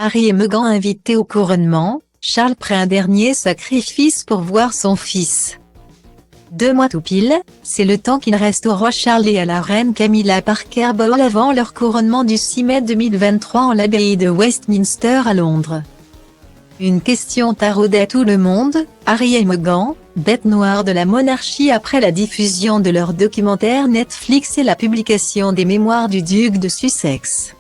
Harry et Meghan invités au couronnement, Charles prêt un dernier sacrifice pour voir son fils. 2 mois tout pile, c'est le temps qu'il reste au roi Charles et à la reine Camilla Parker Bowles avant leur couronnement du 6 mai 2023 en l'abbaye de Westminster à Londres. Une question taraudait tout le monde, Harry et Meghan, bête noire de la monarchie après la diffusion de leur documentaire Netflix et la publication des mémoires du duc de Sussex.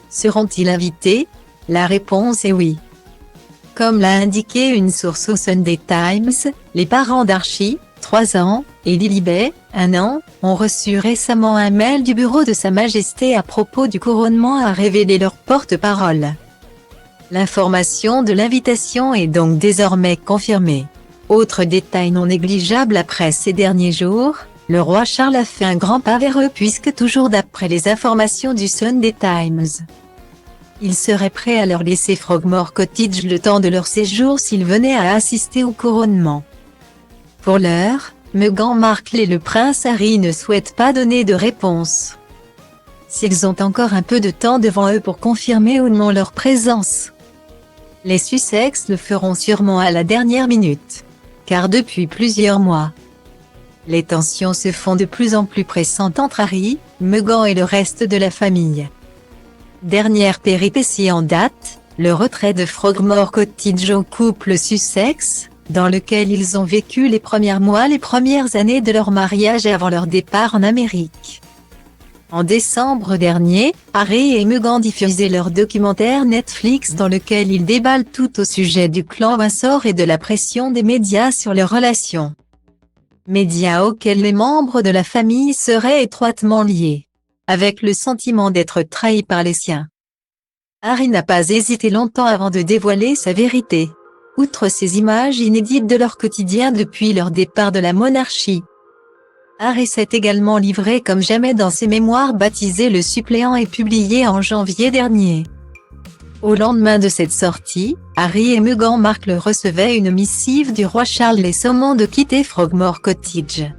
Seront-ils invités? La réponse est oui. Comme l'a indiqué une source au Sunday Times, les parents d'Archie, 3 ans, et Lilibet, 1 an, ont reçu récemment un mail du bureau de Sa Majesté à propos du couronnement, a révélé leur porte-parole. L'information de l'invitation est donc désormais confirmée. Autre détail non négligeable après ces derniers jours, le roi Charles a fait un grand pas vers eux puisque toujours d'après les informations du Sunday Times, il serait prêt à leur laisser Frogmore Cottage le temps de leur séjour s'ils venaient à assister au couronnement. Pour l'heure, Meghan Markle et le prince Harry ne souhaitent pas donner de réponse. S'ils ont encore un peu de temps devant eux pour confirmer ou non leur présence, les Sussex le feront sûrement à la dernière minute. Car depuis plusieurs mois, les tensions se font de plus en plus pressantes entre Harry, Meghan et le reste de la famille. Dernière péripétie en date, le retrait de Frogmore Cottage au couple Sussex, dans lequel ils ont vécu les premiers mois, les premières années de leur mariage avant leur départ en Amérique. En décembre dernier, Harry et Meghan diffusaient leur documentaire Netflix dans lequel ils déballent tout au sujet du clan Windsor et de la pression des médias sur leurs relations. Médias auxquels les membres de la famille seraient étroitement liés, avec le sentiment d'être trahis par les siens. Harry n'a pas hésité longtemps avant de dévoiler sa vérité. Outre ces images inédites de leur quotidien depuis leur départ de la monarchie, Harry s'est également livré comme jamais dans ses mémoires baptisées Le Suppléant et publiées en janvier dernier. Au lendemain de cette sortie, Harry et Meghan Markle recevaient une missive du roi Charles les sommant de quitter Frogmore Cottage,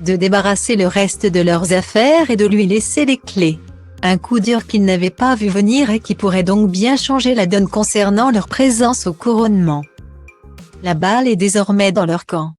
de débarrasser le reste de leurs affaires et de lui laisser les clés. Un coup dur qu'ils n'avaient pas vu venir et qui pourrait donc bien changer la donne concernant leur présence au couronnement. La balle est désormais dans leur camp.